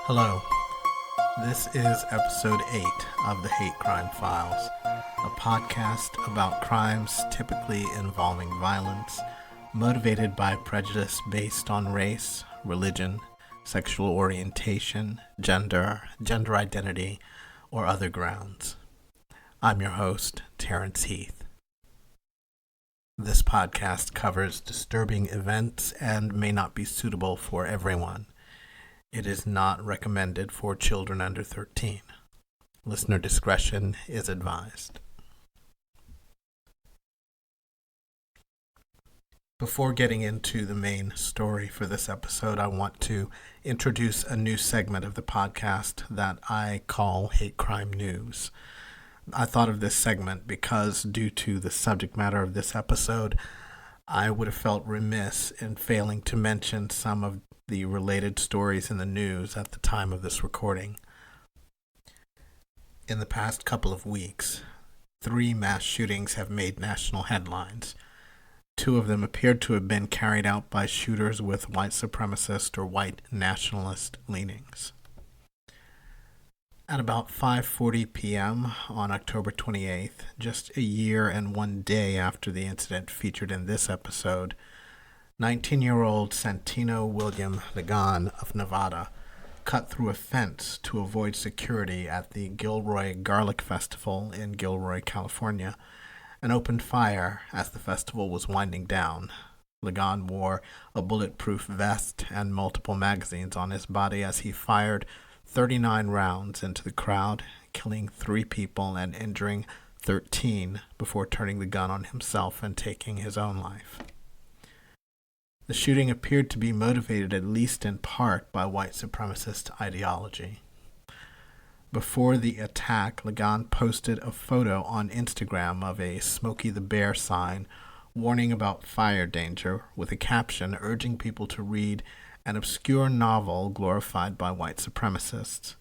Hello, this is episode 8 of the Hate Crime Files, a podcast about crimes typically involving violence, motivated by prejudice based on race, religion, sexual orientation, gender identity, or other grounds. I'm your host, Terrence Heath. This podcast covers disturbing events and may not be suitable for everyone. It is not recommended for children under 13. Listener discretion is advised. Before getting into the main story for this episode, I want to introduce a new segment of the podcast that I call Hate Crime News. I thought of this segment because, due to the subject matter of this episode, I would have felt remiss in failing to mention some of the related stories in the news at the time of this recording. In the past couple of weeks, 3 mass shootings have made national headlines. 2 of them appeared to have been carried out by shooters with white supremacist or white nationalist leanings. At about 5:40 p.m. on October 28th, just a year and 1 day after the incident featured in this episode, 19-year-old Santino William Ligon of Nevada cut through a fence to avoid security at the Gilroy Garlic Festival in Gilroy, California, and opened fire as the festival was winding down. Ligon wore a bulletproof vest and multiple magazines on his body as he fired 39 rounds into the crowd, killing 3 people and injuring 13 before turning the gun on himself and taking his own life. The shooting appeared to be motivated at least in part by white supremacist ideology. Before the attack, Ligon posted a photo on Instagram of a Smokey the Bear sign warning about fire danger with a caption urging people to read an obscure novel glorified by white supremacists,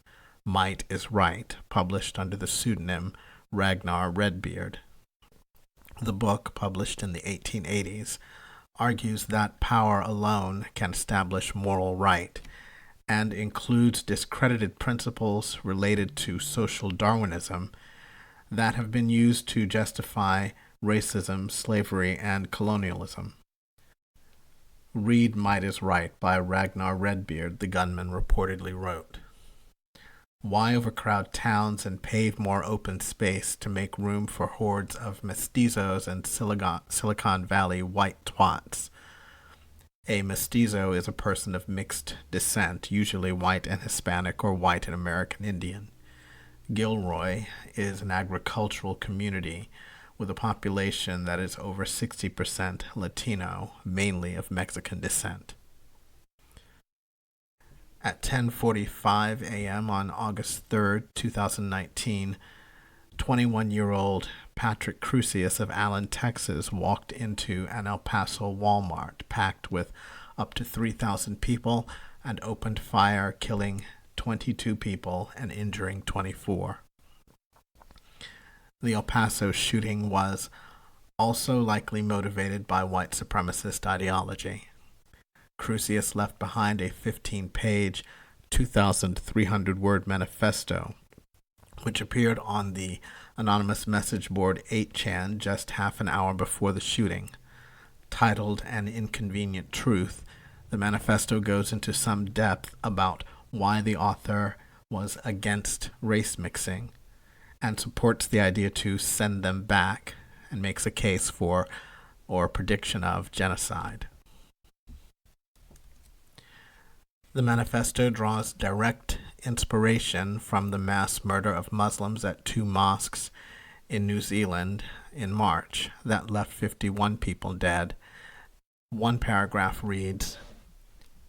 Might is Right, published under the pseudonym Ragnar Redbeard. The book, published in the 1880s, argues that power alone can establish moral right and includes discredited principles related to social Darwinism that have been used to justify racism, slavery, and colonialism. Read Might is Right by Ragnar Redbeard, the gunman reportedly wrote. Why overcrowd towns and pave more open space to make room for hordes of mestizos and Silicon Valley white twats? A mestizo is a person of mixed descent, usually white and Hispanic or white and American Indian. Gilroy is an agricultural community with a population that is over 60% Latino, mainly of Mexican descent. At 10:45 a.m. on August 3rd, 2019, 21-year-old Patrick Crusius of Allen, Texas, walked into an El Paso Walmart packed with up to 3,000 people and opened fire, killing 22 people and injuring 24. The El Paso shooting was also likely motivated by white supremacist ideology. Crusius left behind a 15-page, 2,300-word manifesto, which appeared on the anonymous message board 8chan just half an hour before the shooting. Titled An Inconvenient Truth, the manifesto goes into some depth about why the author was against race mixing and supports the idea to send them back and makes a case for or prediction of genocide. The manifesto draws direct inspiration from the mass murder of Muslims at 2 mosques in New Zealand in March that left 51 people dead. One paragraph reads,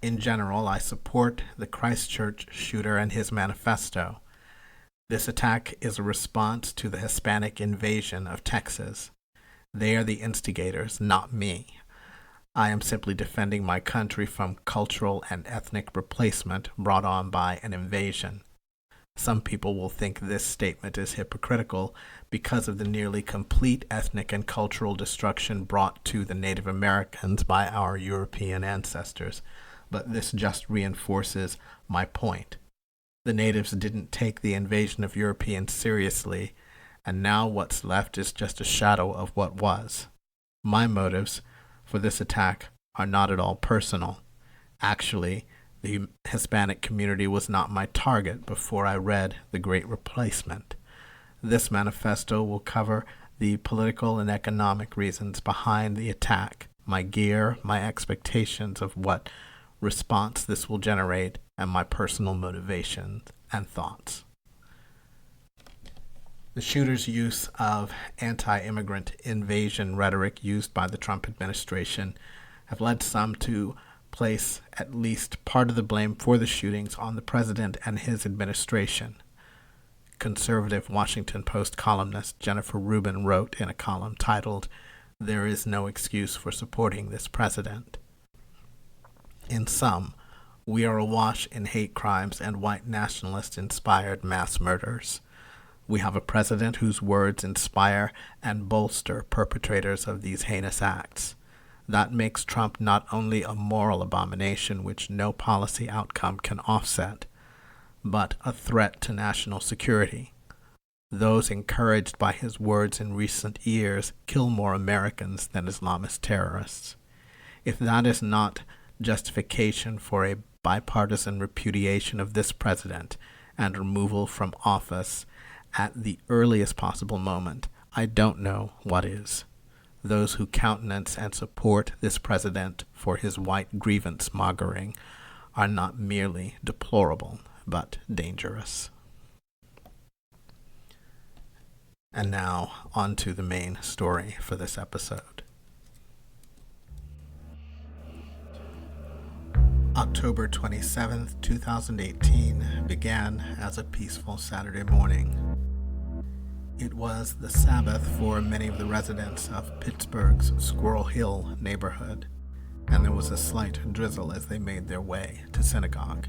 "In general, I support the Christchurch shooter and his manifesto. This attack is a response to the Hispanic invasion of Texas. They are the instigators, not me. I am simply defending my country from cultural and ethnic replacement brought on by an invasion. Some people will think this statement is hypocritical because of the nearly complete ethnic and cultural destruction brought to the Native Americans by our European ancestors, but this just reinforces my point. The natives didn't take the invasion of Europeans seriously, and now what's left is just a shadow of what was. My motives for this attack are not at all personal. Actually, the Hispanic community was not my target before I read The Great Replacement. This manifesto will cover the political and economic reasons behind the attack, my gear, my expectations of what response this will generate, and my personal motivations and thoughts. The shooter's use of anti-immigrant invasion rhetoric used by the Trump administration have led some to place at least part of the blame for the shootings on the president and his administration. Conservative Washington Post columnist Jennifer Rubin wrote in a column titled, "There is no excuse for supporting this president." In sum, we are awash in hate crimes and white nationalist-inspired mass murders. We have a president whose words inspire and bolster perpetrators of these heinous acts. That makes Trump not only a moral abomination which no policy outcome can offset, but a threat to national security. Those encouraged by his words in recent years kill more Americans than Islamist terrorists. If that is not justification for a bipartisan repudiation of this president and removal from office at the earliest possible moment, I don't know what is. Those who countenance and support this president for his white grievance mongering are not merely deplorable, but dangerous. And now, on to the main story for this episode. October 27th, 2018 began as a peaceful Saturday morning. It was the Sabbath for many of the residents of Pittsburgh's Squirrel Hill neighborhood, and there was a slight drizzle as they made their way to synagogue.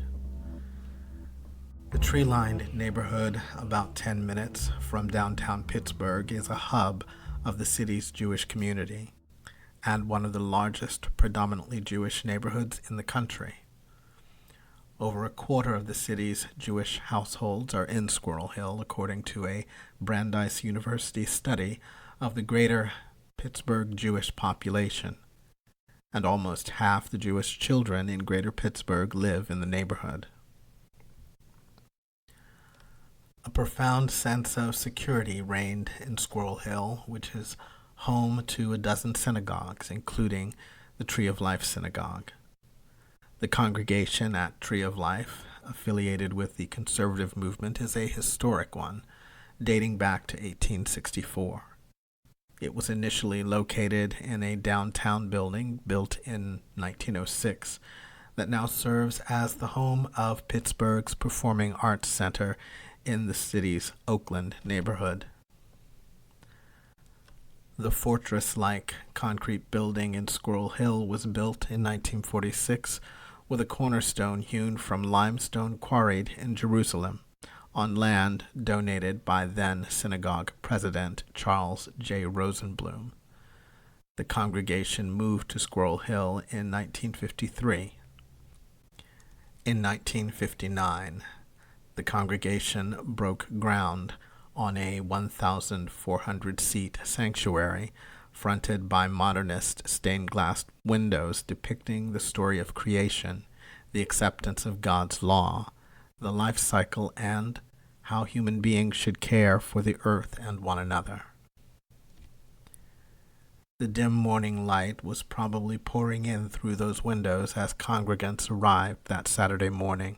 The tree-lined neighborhood, about 10 minutes from downtown Pittsburgh, is a hub of the city's Jewish community and one of the largest predominantly Jewish neighborhoods in the country. Over a quarter of the city's Jewish households are in Squirrel Hill, according to a Brandeis University study of the greater Pittsburgh Jewish population, and almost half the Jewish children in greater Pittsburgh live in the neighborhood. A profound sense of security reigned in Squirrel Hill, which is home to a dozen synagogues, including the Tree of Life Synagogue. The congregation at Tree of Life, affiliated with the conservative movement, is a historic one, dating back to 1864. It was initially located in a downtown building built in 1906 that now serves as the home of Pittsburgh's Performing Arts Center in the city's Oakland neighborhood. The fortress-like concrete building in Squirrel Hill was built in 1946 with a cornerstone hewn from limestone quarried in Jerusalem on land donated by then synagogue president Charles J. Rosenblum. The congregation moved to Squirrel Hill in 1953. In 1959, the congregation broke ground on a 1,400-seat sanctuary fronted by modernist stained-glass windows depicting the story of creation, the acceptance of God's law, the life cycle, and how human beings should care for the earth and one another. The dim morning light was probably pouring in through those windows as congregants arrived that Saturday morning.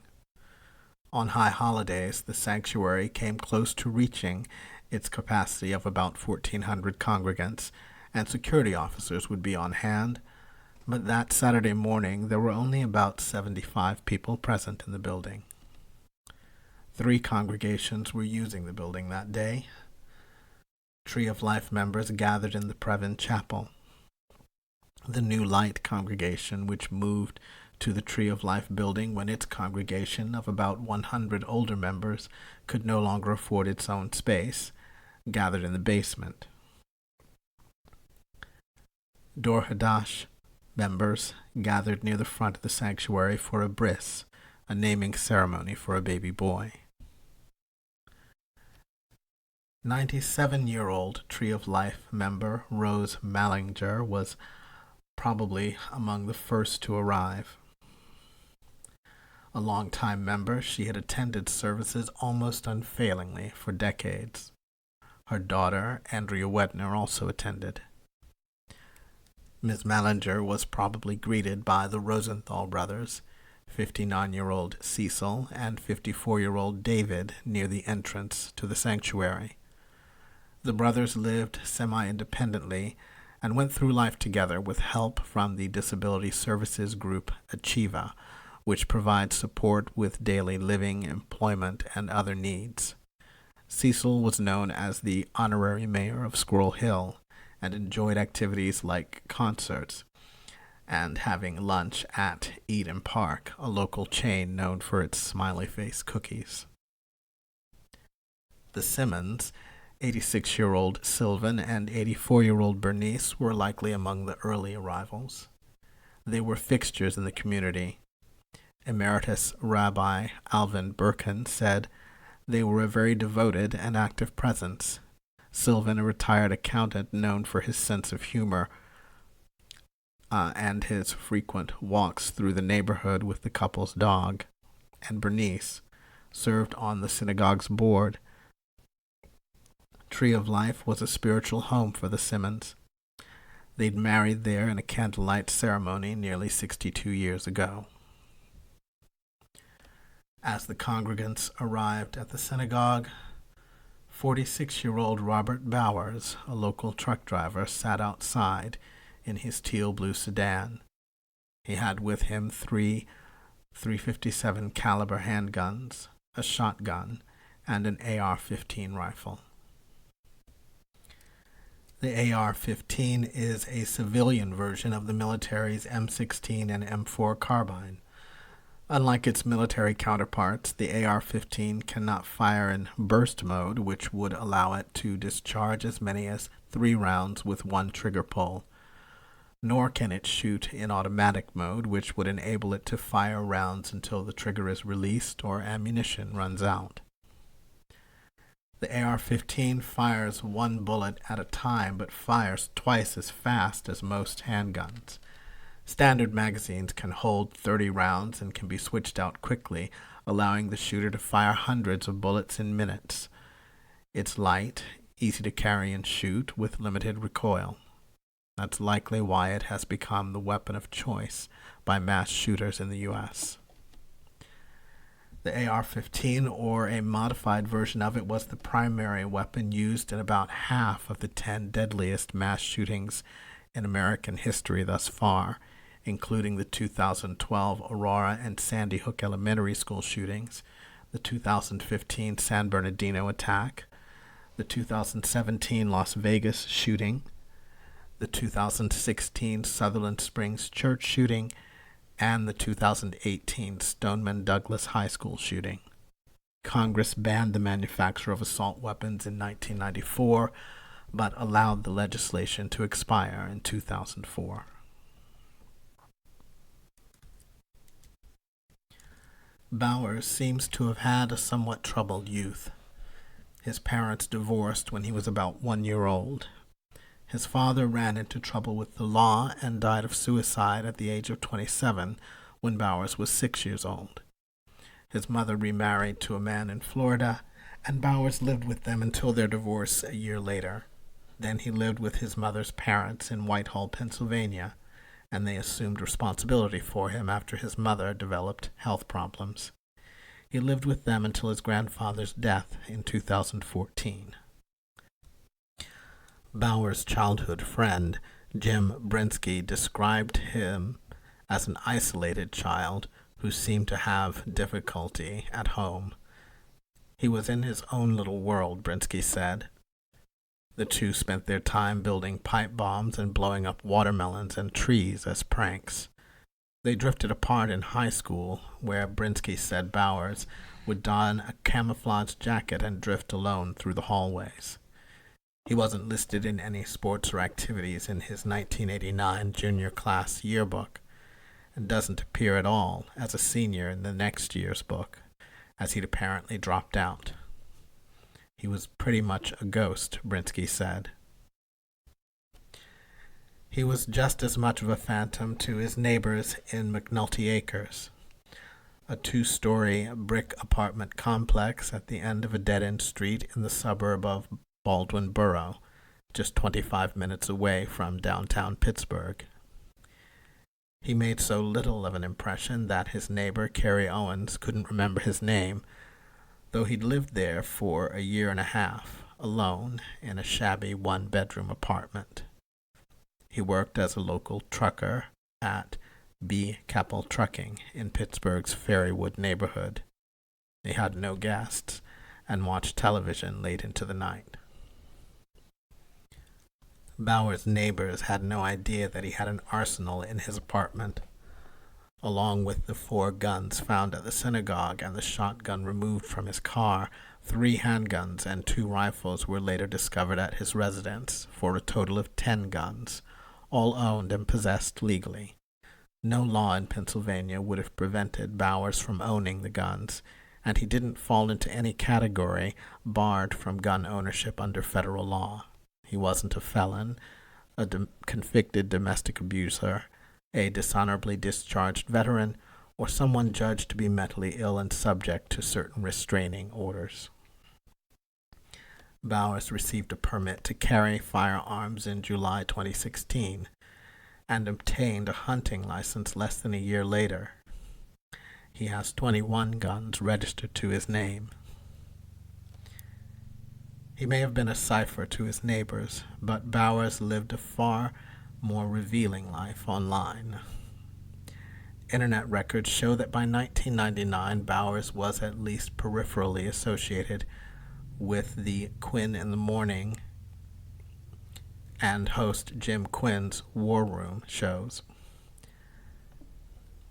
On high holidays, the sanctuary came close to reaching its capacity of about 1,400 congregants, and security officers would be on hand, but that Saturday morning there were only about 75 people present in the building. 3 congregations were using the building that day. Tree of Life members gathered in the Previn Chapel. The New Light congregation, which moved to the Tree of Life building when its congregation of about 100 older members could no longer afford its own space, gathered in the basement. Dor Hadash members gathered near the front of the sanctuary for a bris, a naming ceremony for a baby boy. 97-year-old Tree of Life member Rose Mallinger was probably among the first to arrive. A longtime member, she had attended services almost unfailingly for decades. Her daughter, Andrea Wedner, also attended. Ms. Mallinger was probably greeted by the Rosenthal brothers, 59-year-old Cecil and 54-year-old David, near the entrance to the sanctuary. The brothers lived semi-independently and went through life together with help from the disability services group Achieva, which provides support with daily living, employment, and other needs. Cecil was known as the honorary mayor of Squirrel Hill and enjoyed activities like concerts and having lunch at Eden Park, a local chain known for its smiley face cookies. The Simmons, 86-year-old Sylvan and 84-year-old Bernice, were likely among the early arrivals. They were fixtures in the community. Emeritus Rabbi Alvin Birkin said they were a very devoted and active presence. Sylvan, a retired accountant known for his sense of humor and his frequent walks through the neighborhood with the couple's dog, and Bernice served on the synagogue's board. Tree of Life was a spiritual home for the Simmons. They'd married there in a candlelight ceremony nearly 62 years ago. As the congregants arrived at the synagogue, 46-year-old Robert Bowers, a local truck driver, sat outside in his teal-blue sedan. He had with him three .357 caliber handguns, a shotgun, and an AR-15 rifle. The AR-15 is a civilian version of the military's M16 and M4 carbine. Unlike its military counterparts, the AR-15 cannot fire in burst mode, which would allow it to discharge as many as 3 rounds with one trigger pull. Nor can it shoot in automatic mode, which would enable it to fire rounds until the trigger is released or ammunition runs out. The AR-15 fires one bullet at a time, but fires twice as fast as most handguns. Standard magazines can hold 30 rounds and can be switched out quickly, allowing the shooter to fire hundreds of bullets in minutes. It's light, easy to carry and shoot, with limited recoil. That's likely why it has become the weapon of choice by mass shooters in the U.S. The AR-15, or a modified version of it, was the primary weapon used in about half of the 10 deadliest mass shootings in American history thus far, including the 2012 Aurora and Sandy Hook Elementary School shootings, the 2015 San Bernardino attack, the 2017 Las Vegas shooting, the 2016 Sutherland Springs Church shooting, and the 2018 Stoneman Douglas High School shooting. Congress banned the manufacture of assault weapons in 1994, but allowed the legislation to expire in 2004. Bowers seems to have had a somewhat troubled youth. His parents divorced when he was about 1 year old. His father ran into trouble with the law and died of suicide at the age of 27 when Bowers was 6 years old. His mother remarried to a man in Florida, and Bowers lived with them until their divorce a year later. Then he lived with his mother's parents in Whitehall, Pennsylvania, and they assumed responsibility for him after his mother developed health problems. He lived with them until his grandfather's death in 2014. Bowers' childhood friend, Jim Brinsky, described him as an isolated child who seemed to have difficulty at home. He was in his own little world, Brinsky said. The two spent their time building pipe bombs and blowing up watermelons and trees as pranks. They drifted apart in high school, where Brinsky said Bowers would don a camouflage jacket and drift alone through the hallways. He wasn't listed in any sports or activities in his 1989 junior class yearbook, and doesn't appear at all as a senior in the next year's book, as he'd apparently dropped out. He was pretty much a ghost, Brinsky said. He was just as much of a phantom to his neighbors in McNulty Acres, a 2-story brick apartment complex at the end of a dead-end street in the suburb of Baldwin Borough, just 25 minutes away from downtown Pittsburgh. He made so little of an impression that his neighbor, Carrie Owens, couldn't remember his name, though he'd lived there for a year and a half, alone, in a shabby 1-bedroom apartment. He worked as a local trucker at B. Keppel Trucking in Pittsburgh's Ferrywood neighborhood. He had no guests and watched television late into the night. Bauer's neighbors had no idea that he had an arsenal in his apartment. Along with the 4 guns found at the synagogue and the shotgun removed from his car, 3 handguns and 2 rifles were later discovered at his residence, for a total of 10 guns, all owned and possessed legally. No law in Pennsylvania would have prevented Bowers from owning the guns, and he didn't fall into any category barred from gun ownership under federal law. He wasn't a felon, a convicted domestic abuser, a dishonorably discharged veteran, or someone judged to be mentally ill and subject to certain restraining orders. Bowers received a permit to carry firearms in July 2016 and obtained a hunting license less than a year later. He has 21 guns registered to his name. He may have been a cipher to his neighbors, but Bowers lived a far more revealing life online. Internet records show that by 1999, Bowers was at least peripherally associated with the Quinn in the Morning and host Jim Quinn's War Room shows.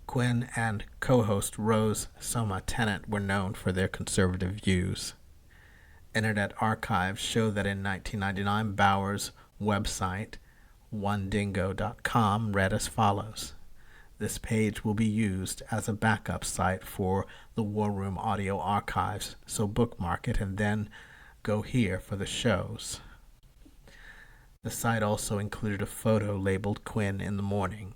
Quinn and co-host Rose Soma Tennant were known for their conservative views. Internet archives show that in 1999, Bowers' website, onedingo.com, read as follows. This page will be used as a backup site for the War Room audio archives, so bookmark it and then go here for the shows. The site also included a photo labeled Quinn in the Morning.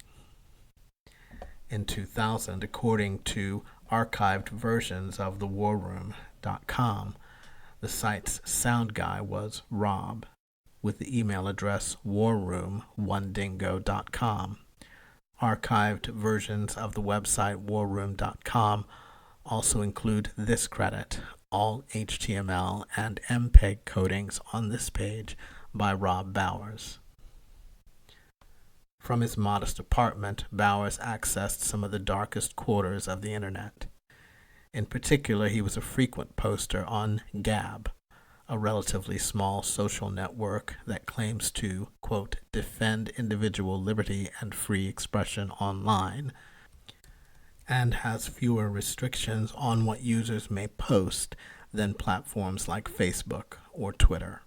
In 2000, according to archived versions of the warroom.com, the site's sound guy was Rob, with the email address warroom1dingo.com. Archived versions of the website warroom.com also include this credit: all HTML and MPEG codings on this page by Rob Bowers. From his modest apartment, Bowers accessed some of the darkest quarters of the internet. In particular, he was a frequent poster on Gab, a relatively small social network that claims to, quote, defend individual liberty and free expression online, and has fewer restrictions on what users may post than platforms like Facebook or Twitter.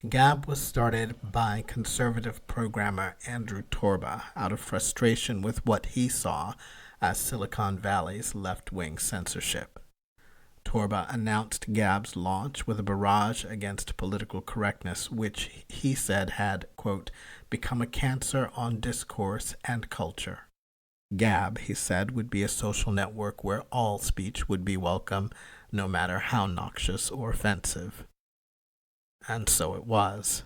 Gab was started by conservative programmer Andrew Torba out of frustration with what he saw as Silicon Valley's left-wing censorship. Torba announced Gab's launch with a barrage against political correctness, which he said had, quote, become a cancer on discourse and culture. Gab, he said, would be a social network where all speech would be welcome, no matter how noxious or offensive. And so it was.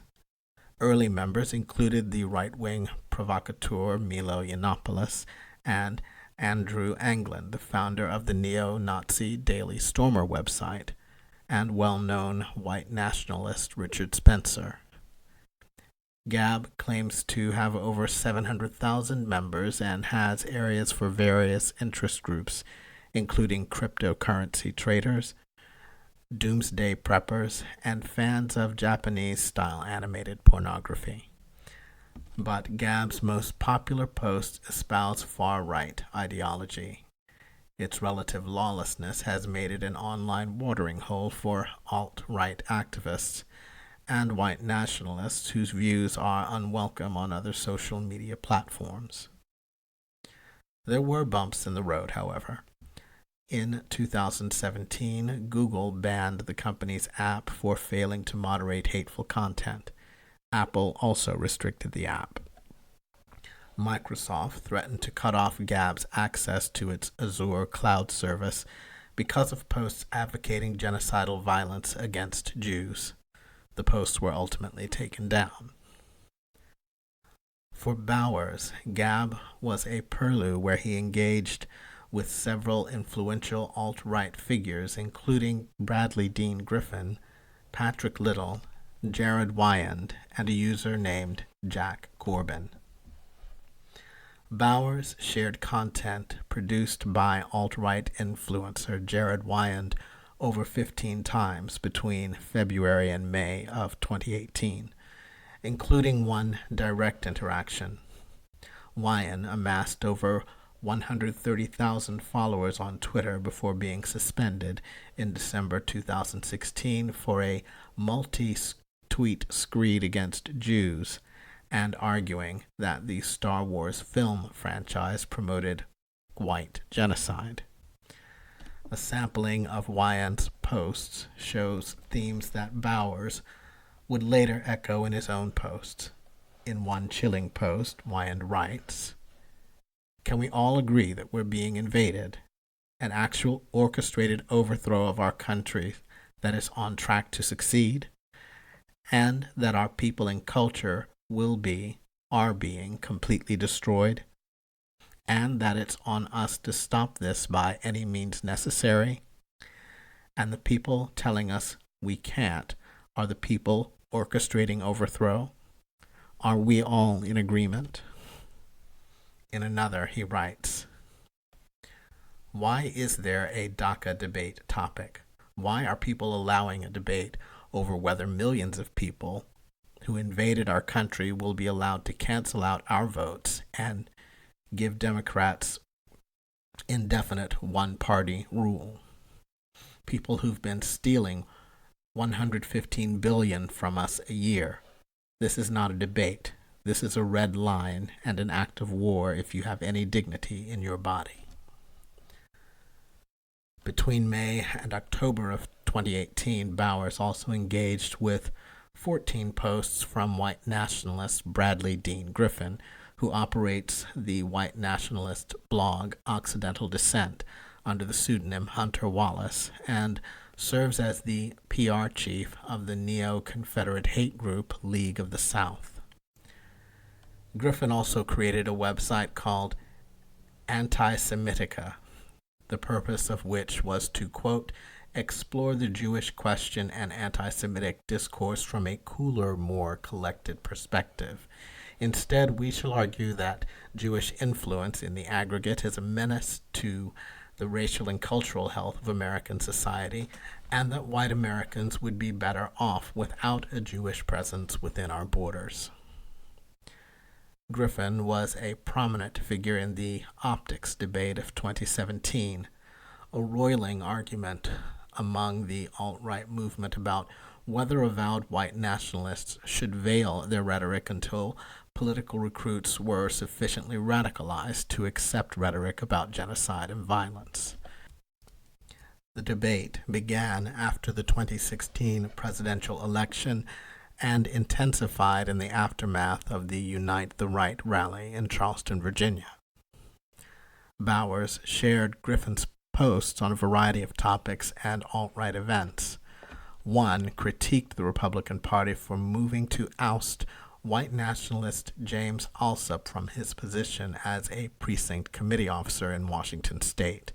Early members included the right-wing provocateur Milo Yiannopoulos and Andrew Anglin, the founder of the neo-Nazi Daily Stormer website, and well-known white nationalist Richard Spencer. Gab claims to have over 700,000 members and has areas for various interest groups, including cryptocurrency traders, doomsday preppers, and fans of Japanese-style animated pornography. But Gab's most popular posts espouse far-right ideology. Its relative lawlessness has made it an online watering hole for alt-right activists and white nationalists whose views are unwelcome on other social media platforms. There were bumps in the road, however. In 2017, Google banned the company's app for failing to moderate hateful content. Apple also restricted the app. Microsoft threatened to cut off Gab's access to its Azure cloud service because of posts advocating genocidal violence against Jews. The posts were ultimately taken down. For Bowers, Gab was a purlieu where he engaged with several influential alt-right figures, including Bradley Dean Griffin, Patrick Little, Jared Wyand, and a user named Jack Corbin. Bowers shared content produced by alt-right influencer Jared Wyand over 15 times between February and May of 2018, including one direct interaction. Wyand amassed over 130,000 followers on Twitter before being suspended in December 2016 for a multi-tweet screed against Jews and arguing that the Star Wars film franchise promoted white genocide. A sampling of Wyand's posts shows themes that Bowers would later echo in his own posts. In one chilling post, Wyand writes, "Can we all agree that we're being invaded? An actual orchestrated overthrow of our country that is on track to succeed? And that our people and culture are being completely destroyed? And that it's on us to stop this by any means necessary? And the people telling us we can't are the people orchestrating overthrow? Are we all in agreement?" In another, he writes, "Why is there a DACA debate topic? Why are people allowing a debate over whether millions of people who invaded our country will be allowed to cancel out our votes and give Democrats indefinite one-party rule? People who've been stealing $115 billion from us a year. This is not a debate. This is a red line and an act of war if you have any dignity in your body." Between May and October of 2018, Bowers also engaged with 14 posts from white nationalist Bradley Dean Griffin, who operates the white nationalist blog Occidental Descent under the pseudonym Hunter Wallace, and serves as the PR chief of the neo-Confederate hate group League of the South. Griffin also created a website called Anti-Semitica, the purpose of which was to, quote, "explore the Jewish question and anti-Semitic discourse from a cooler, more collected perspective. Instead, we shall argue that Jewish influence in the aggregate is a menace to the racial and cultural health of American society, and that white Americans would be better off without a Jewish presence within our borders." Griffin was a prominent figure in the optics debate of 2017, a roiling argument among the alt-right movement about whether avowed white nationalists should veil their rhetoric until political recruits were sufficiently radicalized to accept rhetoric about genocide and violence. The debate began after the 2016 presidential election and intensified in the aftermath of the Unite the Right rally in Charleston, Virginia. Bowers shared Griffin's posts on a variety of topics and alt-right events. One critiqued the Republican Party for moving to oust white nationalist James Alsop from his position as a precinct committee officer in Washington state.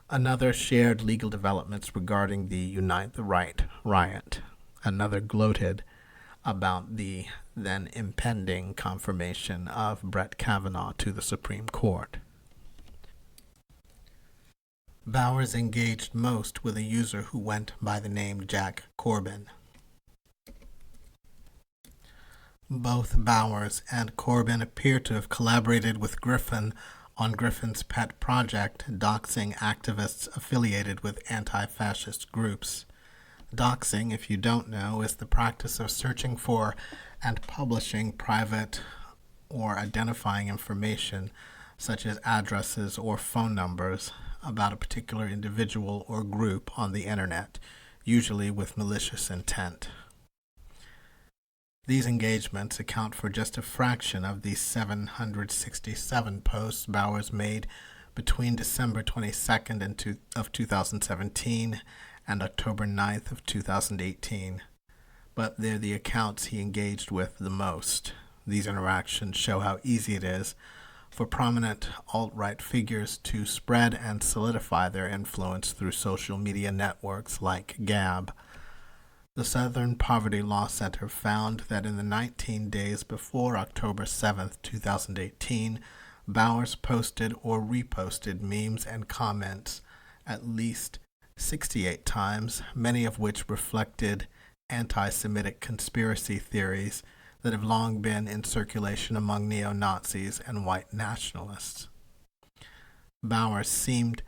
Another shared legal developments regarding the Unite the Right riot. Another gloated about the then impending confirmation of Brett Kavanaugh to the Supreme Court. Bowers engaged most with a user who went by the name Jack Corbin. Both Bowers and Corbin appear to have collaborated with Griffin on Griffin's pet project, doxing activists affiliated with anti-fascist groups. Doxing, if you don't know, is the practice of searching for and publishing private or identifying information such as addresses or phone numbers, about a particular individual or group on the internet, usually with malicious intent. These engagements account for just a fraction of the 767 posts Bowers made between December 22nd of 2017 and October 9th of 2018. But they're the accounts he engaged with the most. These interactions show how easy it is for prominent alt-right figures to spread and solidify their influence through social media networks like Gab. The Southern Poverty Law Center found that in the 19 days before October 7th, 2018, Bowers posted or reposted memes and comments at least 68 times, many of which reflected anti-Semitic conspiracy theories that have long been in circulation among neo-Nazis and white nationalists. Bowers seemed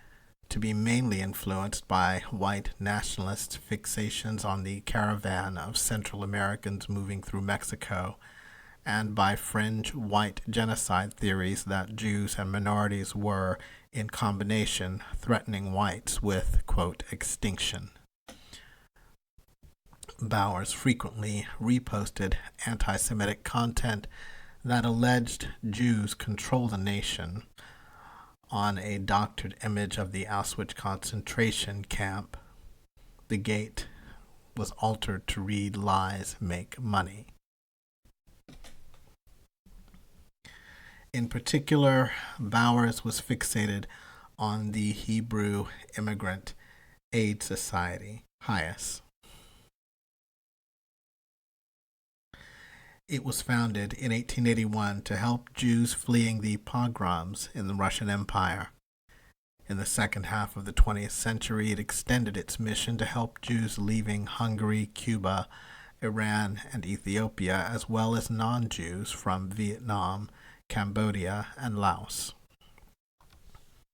to be mainly influenced by white nationalist fixations on the caravan of Central Americans moving through Mexico, and by fringe white genocide theories that Jews and minorities were, in combination, threatening whites with, quote, extinction. Bowers frequently reposted anti-Semitic content that alleged Jews control the nation on a doctored image of the Auschwitz concentration camp. The gate was altered to read "Lies Make Money." In particular, Bowers was fixated on the Hebrew Immigrant Aid Society, HIAS. It was founded in 1881 to help Jews fleeing the pogroms in the Russian Empire. In the second half of the 20th century, it extended its mission to help Jews leaving Hungary, Cuba, Iran, and Ethiopia, as well as non-Jews from Vietnam, Cambodia, and Laos.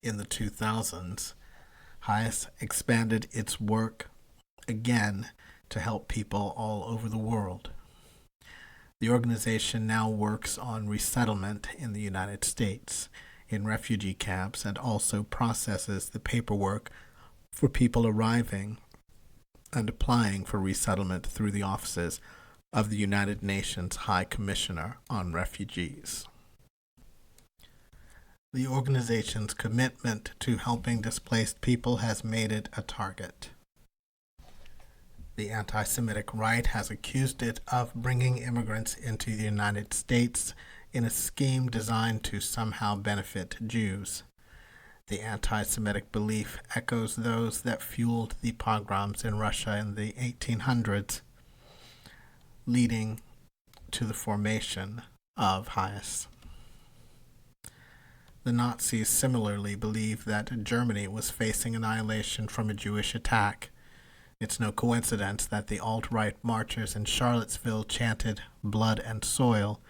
In the 2000s, HIAS expanded its work again to help people all over the world. The organization now works on resettlement in the United States, in refugee camps, and also processes the paperwork for people arriving and applying for resettlement through the offices of the United Nations High Commissioner on Refugees. The organization's commitment to helping displaced people has made it a target. The anti-Semitic right has accused it of bringing immigrants into the United States in a scheme designed to somehow benefit Jews. The anti-Semitic belief echoes those that fueled the pogroms in Russia in the 1800s, leading to the formation of HIAS. The Nazis similarly believed that Germany was facing annihilation from a Jewish attack. It's no coincidence that the alt-right marchers in Charlottesville chanted "Blood and Soil,"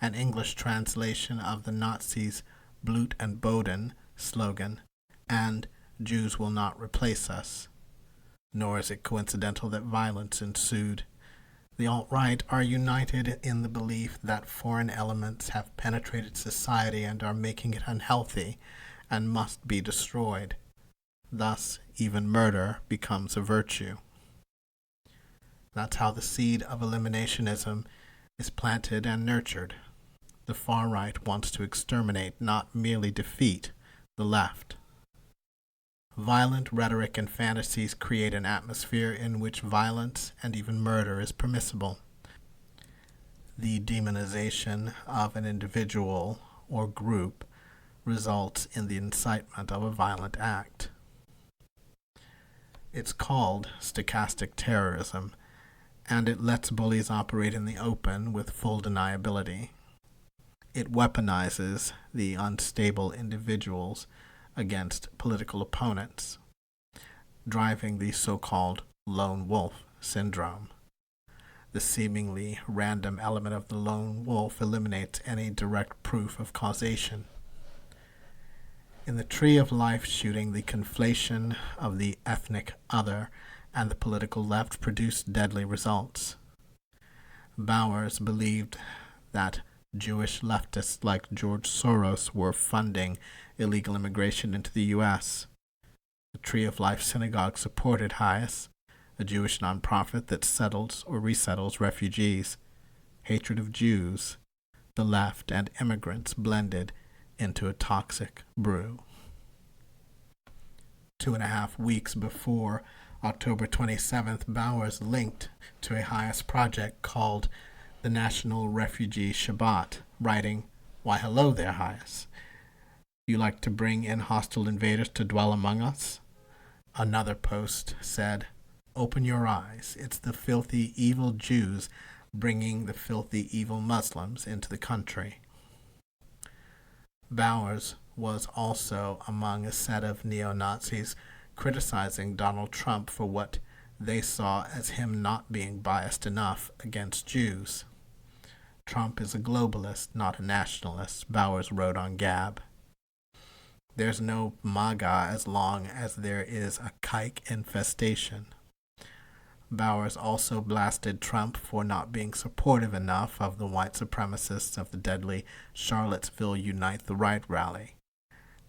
an English translation of the Nazis' Blut and Boden slogan, and "Jews will not replace us." Nor is it coincidental that violence ensued. The alt-right are united in the belief that foreign elements have penetrated society and are making it unhealthy and must be destroyed. Thus, even murder becomes a virtue. That's how the seed of eliminationism is planted and nurtured. The far right wants to exterminate, not merely defeat, the left. Violent rhetoric and fantasies create an atmosphere in which violence and even murder is permissible. The demonization of an individual or group results in the incitement of a violent act. It's called stochastic terrorism, and it lets bullies operate in the open with full deniability. It weaponizes the unstable individuals against political opponents, driving the so-called lone wolf syndrome. The seemingly random element of the lone wolf eliminates any direct proof of causation. In the Tree of Life shooting, the conflation of the ethnic other and the political left produced deadly results. Bowers believed that Jewish leftists like George Soros were funding illegal immigration into the U.S. The Tree of Life Synagogue supported Hayes, a Jewish nonprofit that settles or resettles refugees. Hatred of Jews, the left, and immigrants blended into a toxic brew. 2.5 weeks before October 27th, Bowers linked to a Hayes project called the National Refugee Shabbat, writing, "Why, hello there, Hayes. You like to bring in hostile invaders to dwell among us?" Another post said, "Open your eyes. It's the filthy, evil Jews bringing the filthy, evil Muslims into the country." Bowers was also among a set of neo-Nazis criticizing Donald Trump for what they saw as him not being biased enough against Jews. "Trump is a globalist, not a nationalist," Bowers wrote on Gab. "There's no MAGA as long as there is a kike infestation." Bowers also blasted Trump for not being supportive enough of the white supremacists of the deadly Charlottesville Unite the Right rally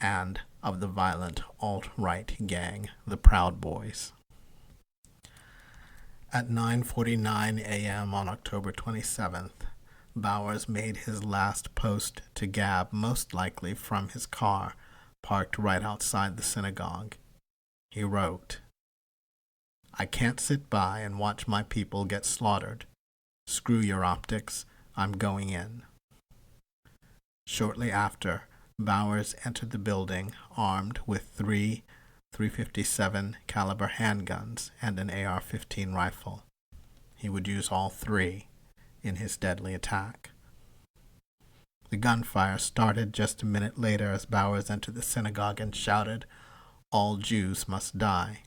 and of the violent alt-right gang, the Proud Boys. At 9:49 a.m. on October 27th, Bowers made his last post to Gab, most likely from his car, parked right outside the synagogue. He wrote, "I can't sit by and watch my people get slaughtered. Screw your optics, I'm going in." Shortly after, Bowers entered the building armed with 3 .357 caliber handguns and an AR-15 rifle. He would use all 3 in his deadly attack. The gunfire started just a minute later as Bowers entered the synagogue and shouted, "All Jews must die."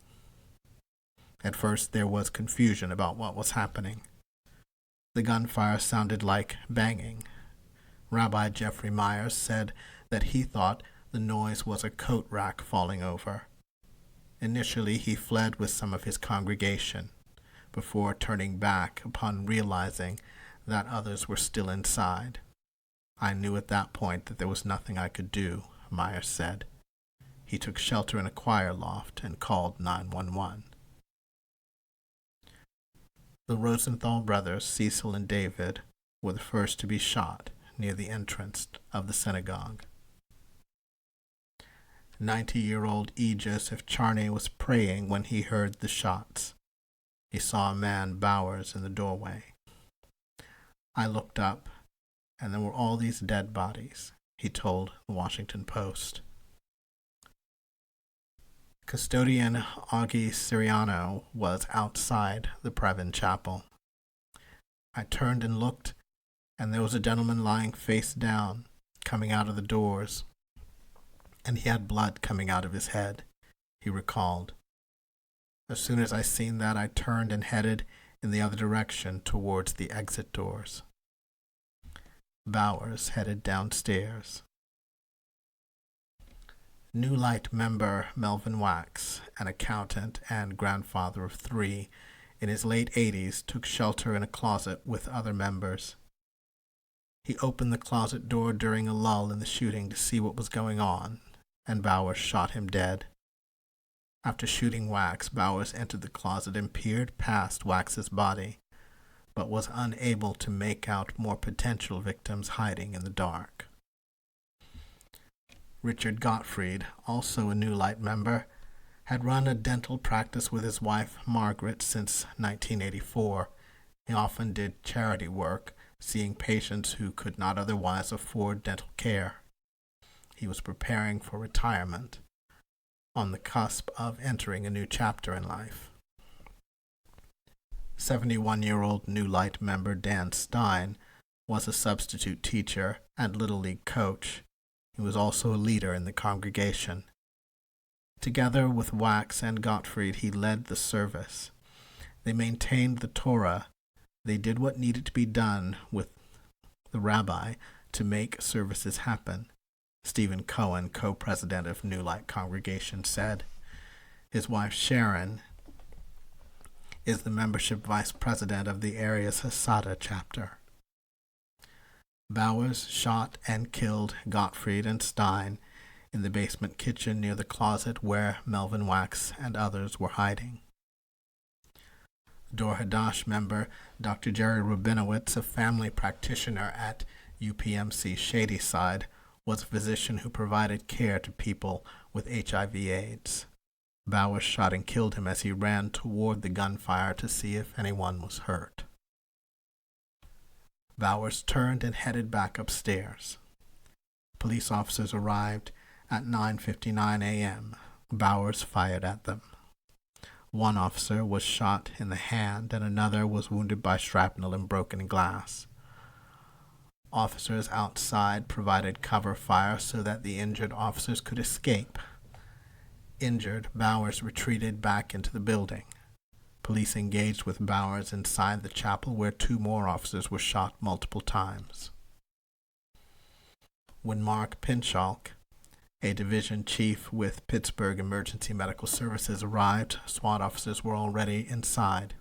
At first there was confusion about what was happening. The gunfire sounded like banging. Rabbi Jeffrey Myers said that he thought the noise was a coat rack falling over. Initially he fled with some of his congregation, before turning back upon realizing that others were still inside. "I knew at that point that there was nothing I could do," Myers said. He took shelter in a choir loft and called 911. The Rosenthal brothers, Cecil and David, were the first to be shot near the entrance of the synagogue. 90-year-old E. Joseph Charney was praying when he heard the shots. He saw a man, Bowers, in the doorway. "I looked up, and there were all these dead bodies," he told the Washington Post. Custodian Augie Siriano was outside the Previn Chapel. "I turned and looked, and there was a gentleman lying face down, coming out of the doors, and he had blood coming out of his head," he recalled. "As soon as I seen that, I turned and headed in the other direction towards the exit doors." Bowers headed downstairs. New Light member Melvin Wax, an accountant and grandfather of 3, in his late 80s, took shelter in a closet with other members. He opened the closet door during a lull in the shooting to see what was going on, and Bowers shot him dead. After shooting Wax, Bowers entered the closet and peered past Wax's body, but was unable to make out more potential victims hiding in the dark. Richard Gottfried, also a New Light member, had run a dental practice with his wife Margaret since 1984. He often did charity work, seeing patients who could not otherwise afford dental care. He was preparing for retirement, on the cusp of entering a new chapter in life. 71-year-old New Light member Dan Stein was a substitute teacher and Little League coach. He was also a leader in the congregation. Together with Wax and Gottfried, he led the service. They maintained the Torah. They did what needed to be done with the rabbi to make services happen, Stephen Cohen, co-president of New Light Congregation, said. His wife Sharon is the membership vice president of the area's Hasidah chapter. Bowers shot and killed Gottfried and Stein in the basement kitchen near the closet where Melvin Wax and others were hiding. Dor Hadash member Dr. Jerry Rabinowitz, a family practitioner at UPMC Shadyside, was a physician who provided care to people with HIV/AIDS. Bowers shot and killed him as he ran toward the gunfire to see if anyone was hurt. Bowers turned and headed back upstairs. Police officers arrived at 9:59 a.m. Bowers fired at them. One officer was shot in the hand and another was wounded by shrapnel and broken glass. Officers outside provided cover fire so that the injured officers could escape. Injured, Bowers retreated back into the building. Police engaged with Bowers inside the chapel where two more officers were shot multiple times. When Mark Pinchalk, a division chief with Pittsburgh Emergency Medical Services, arrived, SWAT officers were already inside.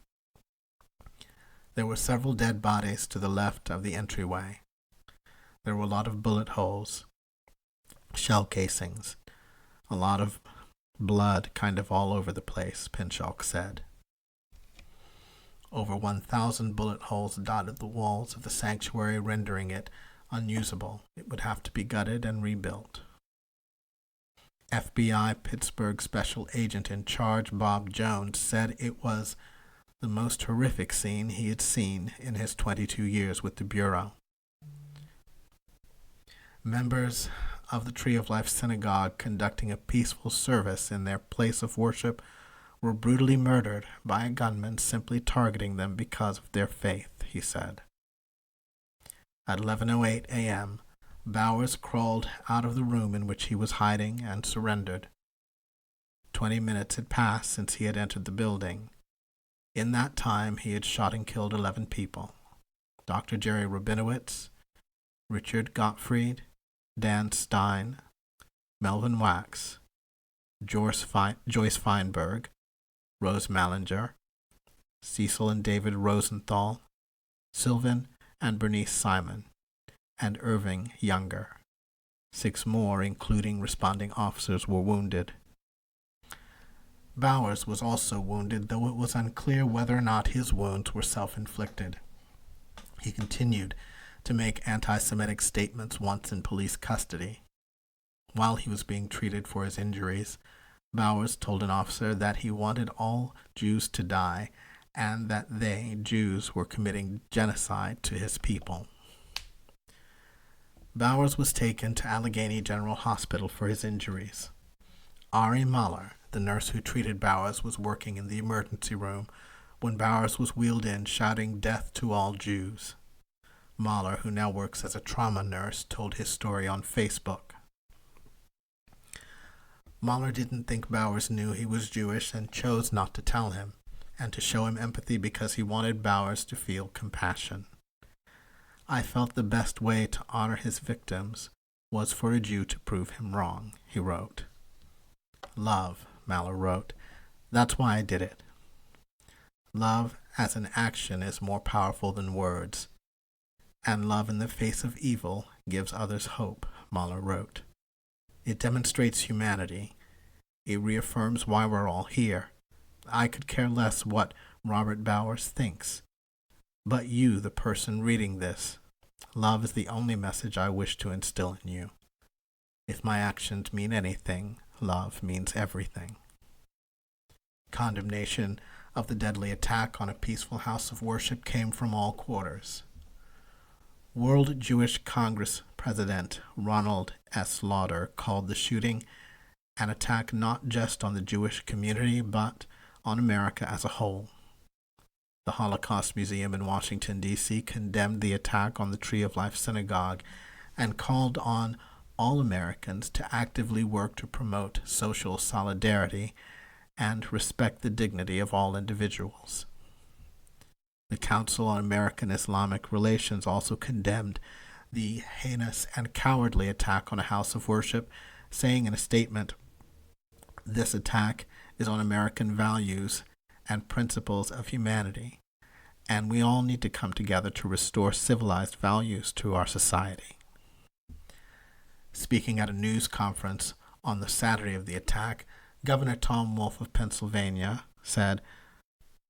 There were several dead bodies to the left of the entryway. There were a lot of bullet holes, shell casings, a lot of blood kind of all over the place, Pinchalk said. Over 1,000 bullet holes dotted the walls of the sanctuary, rendering it unusable. It would have to be gutted and rebuilt. FBI Pittsburgh Special Agent in Charge Bob Jones said it was the most horrific scene he had seen in his 22 years with the Bureau. Members of the Tree of Life Synagogue conducting a peaceful service in their place of worship were brutally murdered by a gunman simply targeting them because of their faith, he said. At 11:08 a.m., Bowers crawled out of the room in which he was hiding and surrendered. 20 minutes had passed since he had entered the building. In that time, he had shot and killed 11 people. Dr. Jerry Rabinowitz, Richard Gottfried, Dan Stein, Melvin Wax, Joyce Feinberg, Rose Mallinger, Cecil and David Rosenthal, Sylvan and Bernice Simon, and Irving Younger. 6 more, including responding officers, were wounded. Bowers was also wounded, though it was unclear whether or not his wounds were self-inflicted. He continued to make anti-Semitic statements once in police custody. While he was being treated for his injuries, Bowers told an officer that he wanted all Jews to die and that they, Jews, were committing genocide to his people. Bowers was taken to Allegheny General Hospital for his injuries. Ari Mahler, the nurse who treated Bowers, was working in the emergency room when Bowers was wheeled in shouting "Death to all Jews." Mahler, who now works as a trauma nurse, told his story on Facebook. Mahler didn't think Bowers knew he was Jewish and chose not to tell him, and to show him empathy because he wanted Bowers to feel compassion. "I felt the best way to honor his victims was for a Jew to prove him wrong," he wrote. "Love," Mahler wrote. "That's why I did it. Love as an action is more powerful than words, and love in the face of evil gives others hope," Mahler wrote. "It demonstrates humanity. It reaffirms why we're all here. I could care less what Robert Bowers thinks. But you, the person reading this, love is the only message I wish to instill in you. If my actions mean anything, love means everything." Condemnation of the deadly attack on a peaceful house of worship came from all quarters. World Jewish Congress President Ronald S. Lauder called the shooting an attack not just on the Jewish community, but on America as a whole. The Holocaust Museum in Washington, D.C. condemned the attack on the Tree of Life Synagogue and called on all Americans to actively work to promote social solidarity and respect the dignity of all individuals. The Council on American Islamic Relations also condemned the heinous and cowardly attack on a house of worship, saying in a statement, "This attack is on American values and principles of humanity, and we all need to come together to restore civilized values to our society. Speaking at a news conference on the Saturday of the attack, Governor Tom Wolf of Pennsylvania said,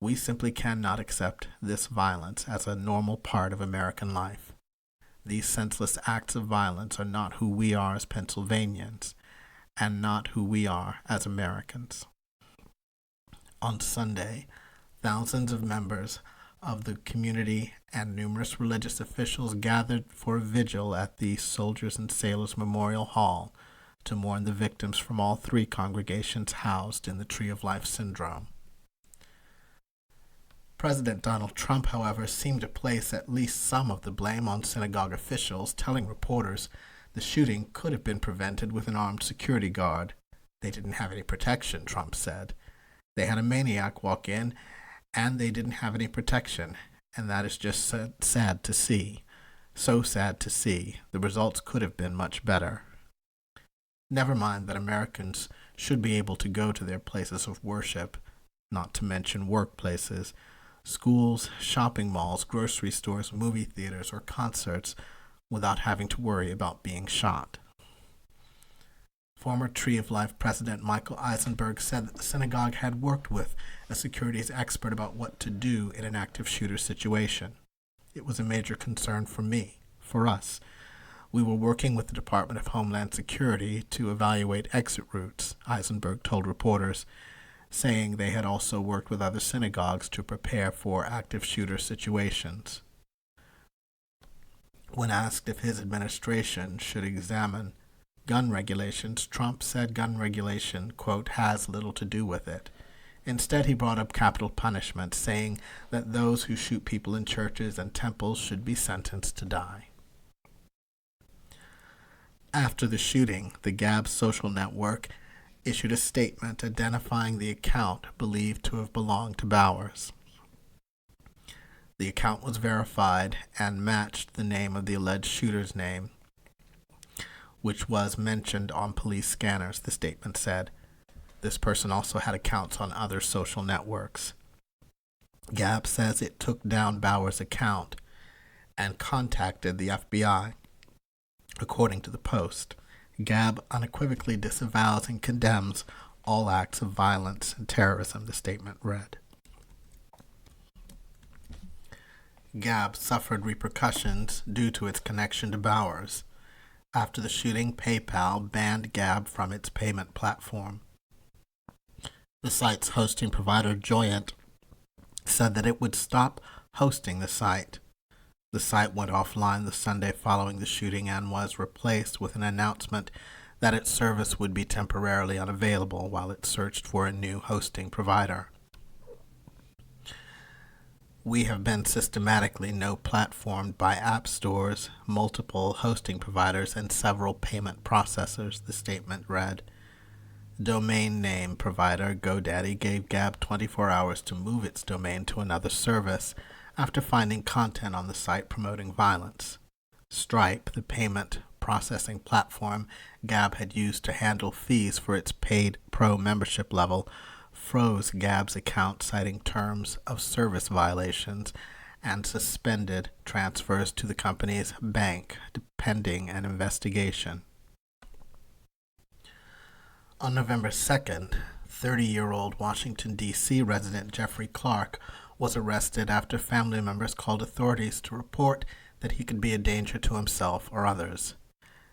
"We simply cannot accept this violence as a normal part of American life. These senseless acts of violence are not who we are as Pennsylvanians, and not who we are as Americans." On Sunday, thousands of members of the community and numerous religious officials gathered for a vigil at the Soldiers and Sailors Memorial Hall to mourn the victims from all three congregations housed in the Tree of Life Syndrome. President Donald Trump, however, seemed to place at least some of the blame on synagogue officials, telling reporters the shooting could have been prevented with an armed security guard. They didn't have any protection, Trump said. They had a maniac walk in, and they didn't have any protection, and that is just sad to see. So sad to see. The results could have been much better. Never mind that Americans should be able to go to their places of worship, not to mention workplaces, schools, shopping malls, grocery stores, movie theaters, or concerts without having to worry about being shot. Former Tree of Life President Michael Eisenberg said that the synagogue had worked with a securities expert about what to do in an active shooter situation. "It was a major concern for me, for us. We were working with the Department of Homeland Security to evaluate exit routes," Eisenberg told reporters, saying they had also worked with other synagogues to prepare for active shooter situations. When asked if his administration should examine gun regulations, Trump said gun regulation, quote, "has little to do with it." Instead, he brought up capital punishment, saying that those who shoot people in churches and temples should be sentenced to die. After the shooting, the Gab social network issued a statement identifying the account believed to have belonged to Bowers. The account was verified and matched the name of the alleged shooter's name, which was mentioned on police scanners, the statement said. This person also had accounts on other social networks. Gab says it took down Bowers' account and contacted the FBI. According to the Post, Gab unequivocally disavows and condemns all acts of violence and terrorism, the statement read. Gab suffered repercussions due to its connection to Bowers. After the shooting, PayPal banned Gab from its payment platform. The site's hosting provider, Joyent, said that it would stop hosting the site. The site went offline the Sunday following the shooting and was replaced with an announcement that its service would be temporarily unavailable while it searched for a new hosting provider. "We have been systematically no-platformed by app stores, multiple hosting providers, and several payment processors," the statement read. Domain name provider GoDaddy gave Gab 24 hours to move its domain to another service after finding content on the site promoting violence. Stripe, the payment processing platform Gab had used to handle fees for its paid pro membership level, froze Gab's account citing terms of service violations and suspended transfers to the company's bank pending an investigation. On November 2nd, 30-year-old Washington, D.C. resident Jeffrey Clark was arrested after family members called authorities to report that he could be a danger to himself or others.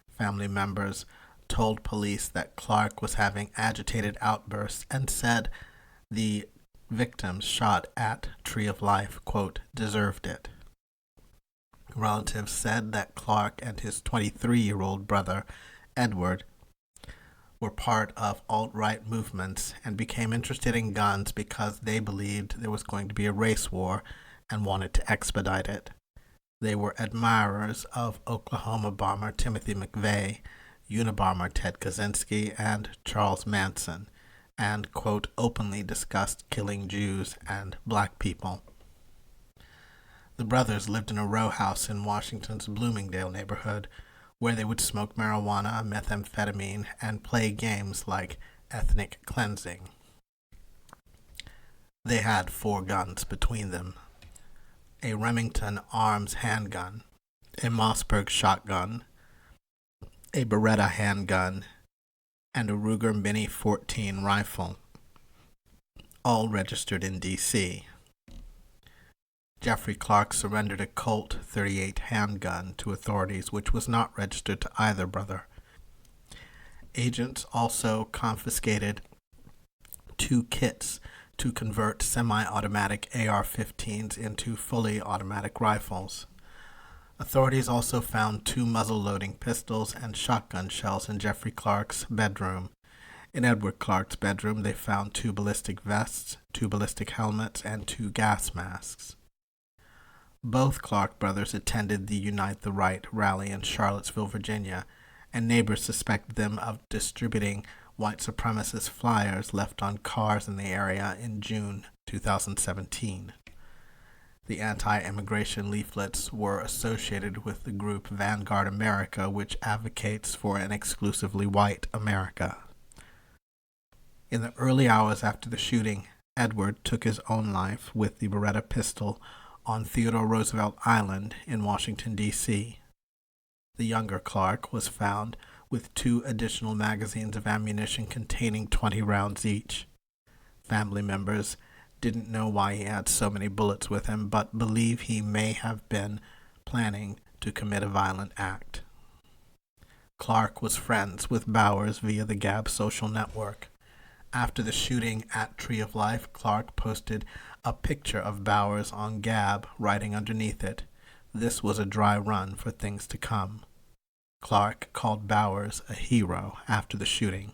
Family members told police that Clark was having agitated outbursts and said the victims shot at Tree of Life, quote, "deserved it." Relatives said that Clark and his 23-year-old brother, Edward, were part of alt-right movements and became interested in guns because they believed there was going to be a race war and wanted to expedite it. They were admirers of Oklahoma bomber Timothy McVeigh, Unabomber Ted Kaczynski, and Charles Manson, and, quote, openly discussed killing Jews and black people. The brothers lived in a row house in Washington's Bloomingdale neighborhood, where they would smoke marijuana, methamphetamine, and play games like ethnic cleansing. They had 4 guns between them. a Remington Arms handgun, a Mossberg shotgun, a Beretta handgun, and a Ruger Mini 14 rifle, all registered in D.C. Jeffrey Clark surrendered a Colt .38 handgun to authorities, which was not registered to either brother. Agents also confiscated 2 kits to convert semi-automatic AR-15s into fully automatic rifles. Authorities also found 2 muzzle-loading pistols and shotgun shells in Jeffrey Clark's bedroom. In Edward Clark's bedroom, they found 2 ballistic vests, 2 ballistic helmets, and 2 gas masks. Both Clark brothers attended the Unite the Right rally in Charlottesville, Virginia, and neighbors suspected them of distributing white supremacist flyers left on cars in the area in June 2017. The anti-immigration leaflets were associated with the group Vanguard America, which advocates for an exclusively white America. In the early hours after the shooting, Edward took his own life with the Beretta pistol on Theodore Roosevelt Island in Washington, D.C. The younger Clark was found with 2 additional magazines of ammunition containing 20 rounds each. Family members didn't know why he had so many bullets with him, but believe he may have been planning to commit a violent act. Clark was friends with Bowers via the Gab social network. After the shooting at Tree of Life, Clark posted a picture of Bowers on Gab, writing underneath it, "This was a dry run for things to come." Clark called Bowers a hero after the shooting.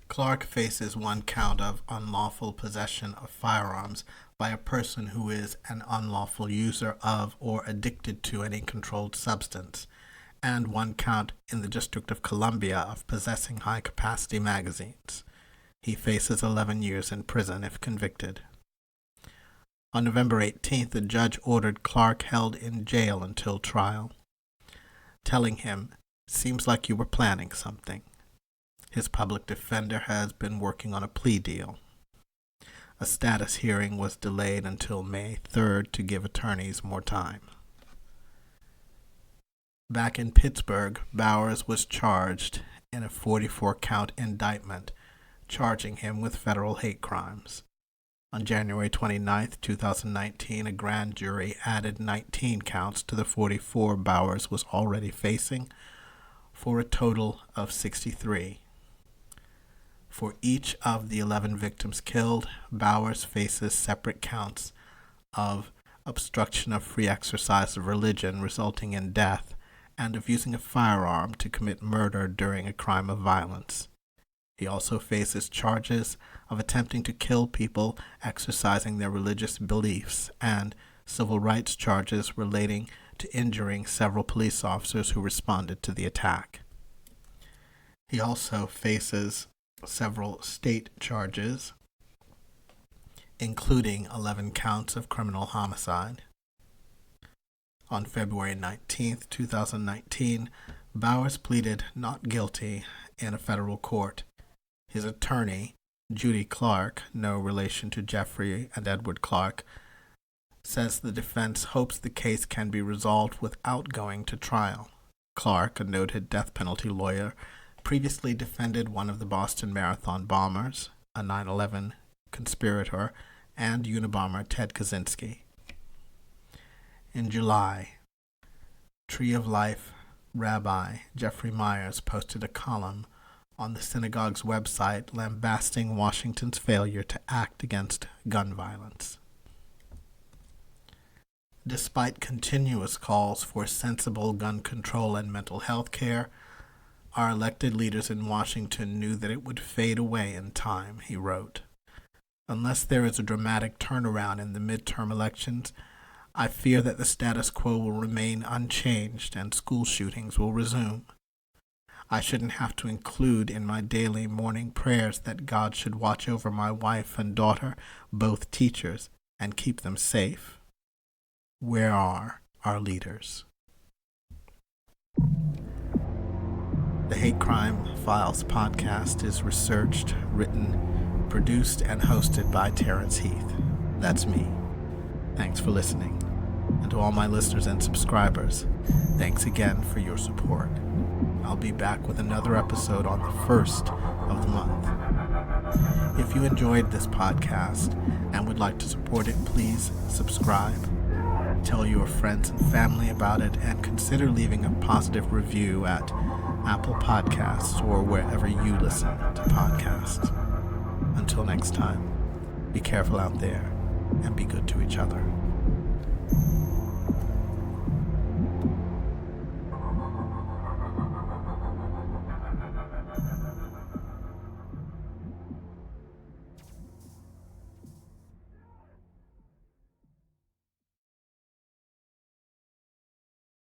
Clark faces 1 count of unlawful possession of firearms by a person who is an unlawful user of or addicted to any controlled substance, and 1 count in the District of Columbia of possessing high-capacity magazines. He faces 11 years in prison if convicted. On November 18th, the judge ordered Clark held in jail until trial, telling him, "Seems like you were planning something." His public defender has been working on a plea deal. A status hearing was delayed until May 3rd to give attorneys more time. Back in Pittsburgh, Bowers was charged in a 44-count indictment, charging him with federal hate crimes. On January 29, 2019, a grand jury added 19 counts to the 44 Bowers was already facing, for a total of 63. For each of the 11 victims killed, Bowers faces separate counts of obstruction of free exercise of religion resulting in death and of using a firearm to commit murder during a crime of violence. He also faces charges of attempting to kill people exercising their religious beliefs and civil rights charges relating to injuring several police officers who responded to the attack. He also faces several state charges, including 11 counts of criminal homicide. On February 19, 2019, Bowers pleaded not guilty in a federal court. His attorney, Judy Clark, no relation to Jeffrey and Edward Clark, says the defense hopes the case can be resolved without going to trial. Clark, a noted death penalty lawyer, previously defended one of the Boston Marathon bombers, a 9/11 conspirator, and Unabomber Ted Kaczynski. In July, Tree of Life Rabbi Jeffrey Myers posted a column on the synagogue's website lambasting Washington's failure to act against gun violence. Despite continuous calls for sensible gun control and mental health care, our elected leaders in Washington knew that it would fade away in time, he wrote. Unless there is a dramatic turnaround in the midterm elections, I fear that the status quo will remain unchanged and school shootings will resume. I shouldn't have to include in my daily morning prayers that God should watch over my wife and daughter, both teachers, and keep them safe. Where are our leaders? The Hate Crime Files podcast is researched, written, produced, and hosted by Terrence Heath. That's me. Thanks for listening. And to all my listeners and subscribers, thanks again for your support. I'll be back with another episode on the 1st of the month. If you enjoyed this podcast and would like to support it, please subscribe. Tell your friends and family about it, and consider leaving a positive review at Apple Podcasts or wherever you listen to podcasts. Until next time, be careful out there and be good to each other.